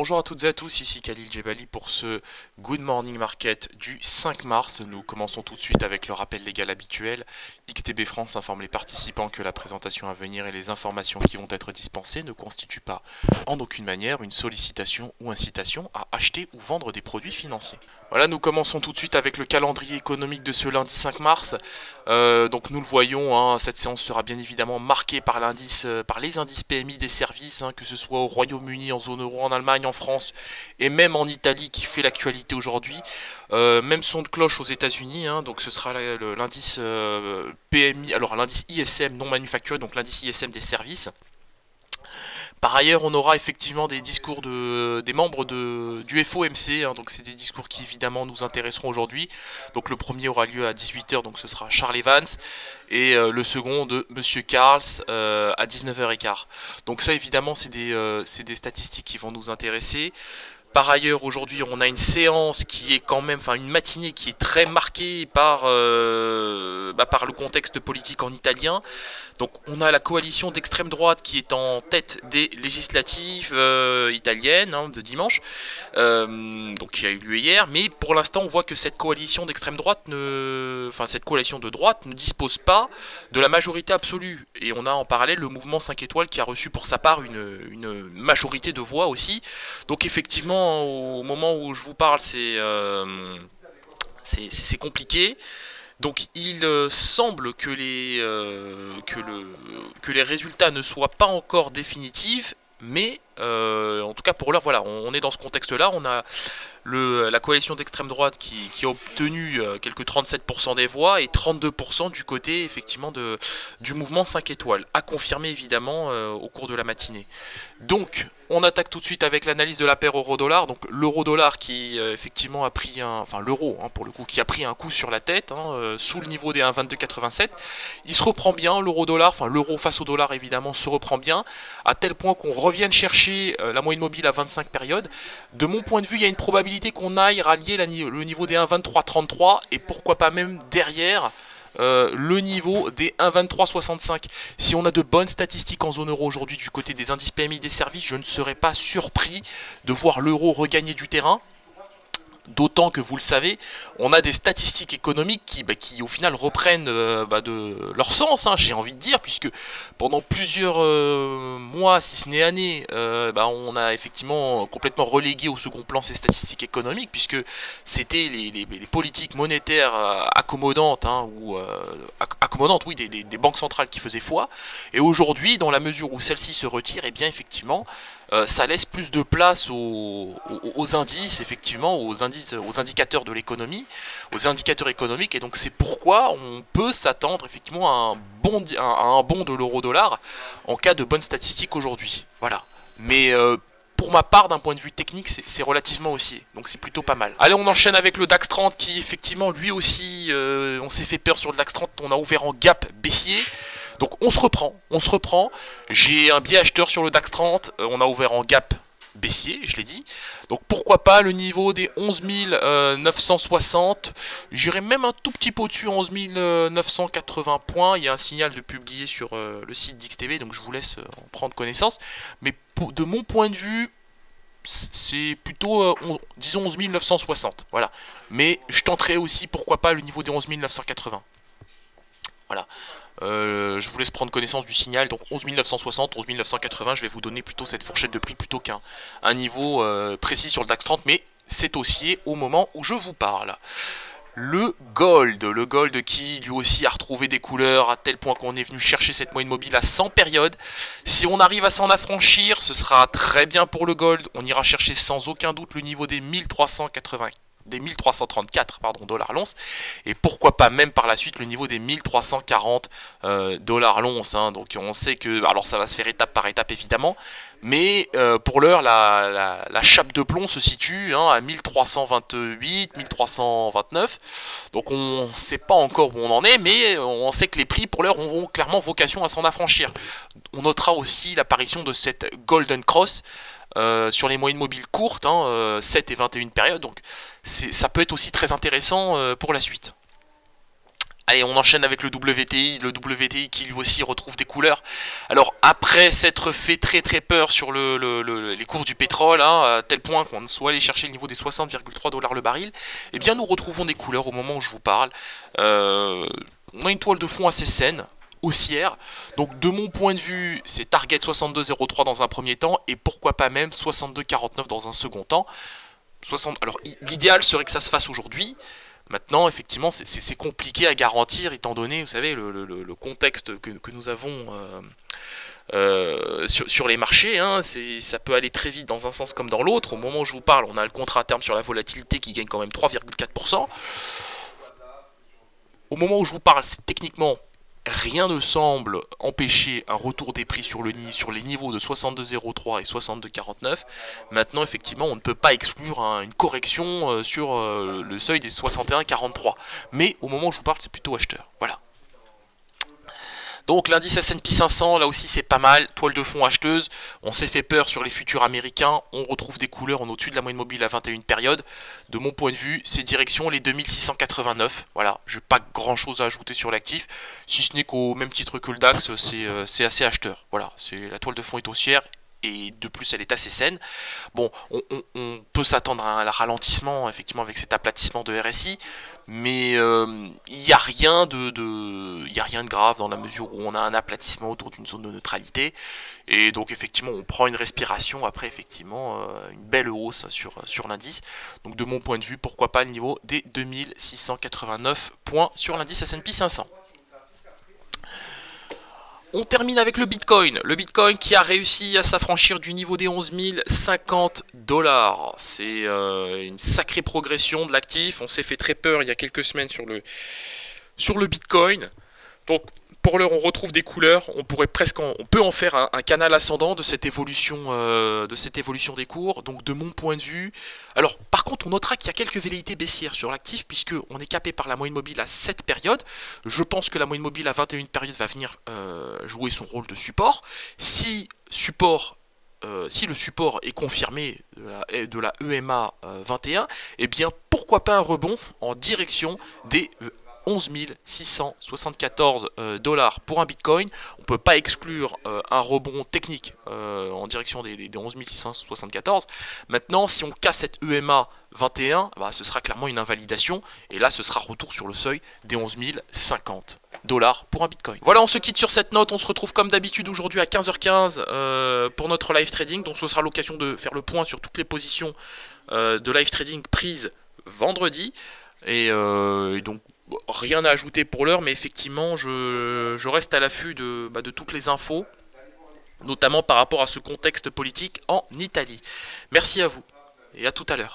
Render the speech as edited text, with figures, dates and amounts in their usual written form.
Bonjour à toutes et à tous, ici Khalil Djebali pour ce Good Morning Market du 5 mars. Nous commençons tout de suite avec le rappel légal habituel. XTB France informe les participants que la présentation à venir et les informations qui vont être dispensées ne constituent pas en aucune manière une sollicitation ou incitation à acheter ou vendre des produits financiers. Voilà, nous commençons tout de suite avec le calendrier économique de ce lundi 5 mars. Donc nous le voyons, hein, cette séance sera bien évidemment marquée par les indices PMI des services, hein, que ce soit au Royaume-Uni, en zone euro, en Allemagne, en France et même en Italie qui fait l'actualité aujourd'hui. Même son de cloche aux États-Unis, hein, donc ce sera l'indice PMI, alors l'indice ISM non manufacturé, donc l'indice ISM des services. Par ailleurs, on aura effectivement des discours des membres du FOMC, hein, donc c'est des discours qui évidemment nous intéresseront aujourd'hui. Donc le premier aura lieu à 18 h, donc ce sera Charles Evans, et le second de Monsieur Carls à 19 h 15. Donc ça évidemment c'est des statistiques qui vont nous intéresser. Par ailleurs, aujourd'hui, on a une séance qui est quand même, enfin une matinée qui est très marquée par le contexte politique en italien. Donc on a la coalition d'extrême droite qui est en tête des législatives italiennes, hein, de dimanche, donc qui a eu lieu hier. Mais pour l'instant, on voit que cette coalition d'extrême droite, cette coalition de droite ne dispose pas de la majorité absolue. Et on a en parallèle le mouvement 5 étoiles qui a reçu pour sa part une majorité de voix aussi. Donc effectivement, au moment où je vous parle, c'est compliqué. Donc il semble que les résultats ne soient pas encore définitifs, mais en tout cas pour l'heure, voilà, on est dans ce contexte-là. On a la coalition d'extrême droite qui a obtenu quelques 37% des voix et 32% du côté effectivement du mouvement 5 étoiles, à confirmer évidemment au cours de la matinée. Donc on attaque tout de suite avec l'analyse de la paire euro-dollar. Donc l'euro-dollar qui effectivement a pris l'euro, hein, pour le coup, qui a pris un coup sur la tête, hein, sous le niveau des 1,2287. Il se reprend bien, l'euro-dollar, enfin l'euro face au dollar évidemment se reprend bien, à tel point qu'on revienne chercher la moyenne mobile à 25 périodes. De mon point de vue, il y a une probabilité qu'on aille rallier le niveau des 1,2333 et pourquoi pas même derrière le niveau des 1,2365. Si on a de bonnes statistiques en zone euro aujourd'hui du côté des indices PMI des services, je ne serais pas surpris de voir l'euro regagner du terrain. D'autant que vous le savez, on a des statistiques économiques qui au final reprennent de leur sens, hein, j'ai envie de dire, puisque pendant plusieurs mois, si ce n'est années, on a effectivement complètement relégué au second plan ces statistiques économiques, puisque c'était les politiques monétaires accommodantes, hein, accommodantes, oui, des banques centrales qui faisaient foi. Et aujourd'hui, dans la mesure où celle-ci se retire, et bien effectivement, ça laisse plus de place aux indices, effectivement, aux indicateurs de l'économie, aux indicateurs économiques, et donc c'est pourquoi on peut s'attendre effectivement à un bond de l'euro-dollar en cas de bonnes statistiques aujourd'hui. Voilà. Mais pour ma part, d'un point de vue technique, c'est relativement haussier, donc c'est plutôt pas mal. Allez, on enchaîne avec le DAX 30 qui effectivement lui aussi, on s'est fait peur sur le DAX 30, on a ouvert en gap baissier. Donc on se reprend, j'ai un biais acheteur sur le DAX 30, on a ouvert en gap baissier, je l'ai dit. Donc pourquoi pas le niveau des 11 960, j'irai même un tout petit peu au-dessus, 11 980 points, il y a un signal de publié sur le site d'XTB, donc je vous laisse en prendre connaissance. Mais de mon point de vue, c'est plutôt, disons 11 960, voilà. Mais je tenterai aussi, pourquoi pas, le niveau des 11 980. Voilà. Je vous laisse prendre connaissance du signal, donc 11 960, 11 980, je vais vous donner plutôt cette fourchette de prix plutôt qu'un niveau précis sur le DAX 30, mais c'est haussier au moment où je vous parle. Le gold qui lui aussi a retrouvé des couleurs à tel point qu'on est venu chercher cette moyenne mobile à 100 périodes. Si on arrive à s'en affranchir, ce sera très bien pour le gold, on ira chercher sans aucun doute le niveau des 1334 dollars l'once, et pourquoi pas même par la suite le niveau des 1340 dollars l'once, hein. Donc on sait que, alors ça va se faire étape par étape évidemment, mais pour l'heure la chape de plomb se situe, hein, à 1328, 1329, donc on ne sait pas encore où on en est, mais on sait que les prix pour l'heure auront clairement vocation à s'en affranchir. On notera aussi l'apparition de cette Golden Cross sur les moyennes mobiles courtes, hein, 7 et 21 périodes, donc ça peut être aussi très intéressant pour la suite. Allez, on enchaîne avec le WTI qui lui aussi retrouve des couleurs. Alors après s'être fait très très peur sur les cours du pétrole, hein, à tel point qu'on soit allé chercher le niveau des 60,3 $ le baril, eh bien nous retrouvons des couleurs au moment où je vous parle. On a une toile de fond assez saine, haussière. Donc de mon point de vue, c'est target 62,03 dans un premier temps et pourquoi pas même 62,49 dans un second temps. Alors l'idéal serait que ça se fasse aujourd'hui. Maintenant, effectivement, c'est compliqué à garantir étant donné, vous savez, le contexte que nous avons sur les marchés. Hein, ça peut aller très vite dans un sens comme dans l'autre. Au moment où je vous parle, on a le contrat à terme sur la volatilité qui gagne quand même 3,4%. Au moment où je vous parle, c'est techniquement rien ne semble empêcher un retour des prix sur les niveaux de 62,03 et 62,49. Maintenant, effectivement, on ne peut pas exclure une correction sur le seuil des 61,43. Mais au moment où je vous parle, c'est plutôt acheteur. Voilà. Donc l'indice S&P 500, là aussi c'est pas mal, toile de fond acheteuse, on s'est fait peur sur les futurs américains, on retrouve des couleurs en au-dessus de la moyenne mobile à 21 périodes. De mon point de vue, c'est direction les 2689, voilà, j'ai pas grand chose à ajouter sur l'actif, si ce n'est qu'au même titre que le DAX, c'est assez acheteur, voilà, la toile de fond est haussière, et de plus elle est assez saine. Bon, on peut s'attendre à un ralentissement effectivement avec cet aplatissement de RSI, mais il n'y a rien de grave dans la mesure où on a un aplatissement autour d'une zone de neutralité, et donc effectivement on prend une respiration après effectivement une belle hausse sur l'indice. Donc de mon point de vue, pourquoi pas le niveau des 2689 points sur l'indice S&P 500. On termine avec le Bitcoin. Le Bitcoin qui a réussi à s'affranchir du niveau des 11 050 $. C'est une sacrée progression de l'actif. On s'est fait très peur il y a quelques semaines sur le Bitcoin. Donc pour l'heure on retrouve des couleurs. On peut en faire un canal ascendant de cette évolution des cours. Donc de mon point de vue. Alors par contre on notera qu'il y a quelques velléités baissières sur l'actif puisque on est capé par la moyenne mobile à 7 périodes. Je pense que la moyenne mobile à 21 périodes va venir jouer son rôle de support. Si le support est confirmé de la EMA 21, eh bien pourquoi pas un rebond en direction des 11 674 $ pour un Bitcoin. On ne peut pas exclure un rebond technique en direction des 11 674. Maintenant, si on casse cette EMA 21, bah, ce sera clairement une invalidation. Et là, ce sera retour sur le seuil des 11 050 $ pour un Bitcoin. Voilà, on se quitte sur cette note. On se retrouve comme d'habitude aujourd'hui à 15h15 pour notre live trading. Donc ce sera l'occasion de faire le point sur toutes les positions de live trading prises vendredi. Et donc rien à ajouter pour l'heure, mais effectivement je reste à l'affût de toutes les infos, notamment par rapport à ce contexte politique en Italie. Merci à vous et à tout à l'heure.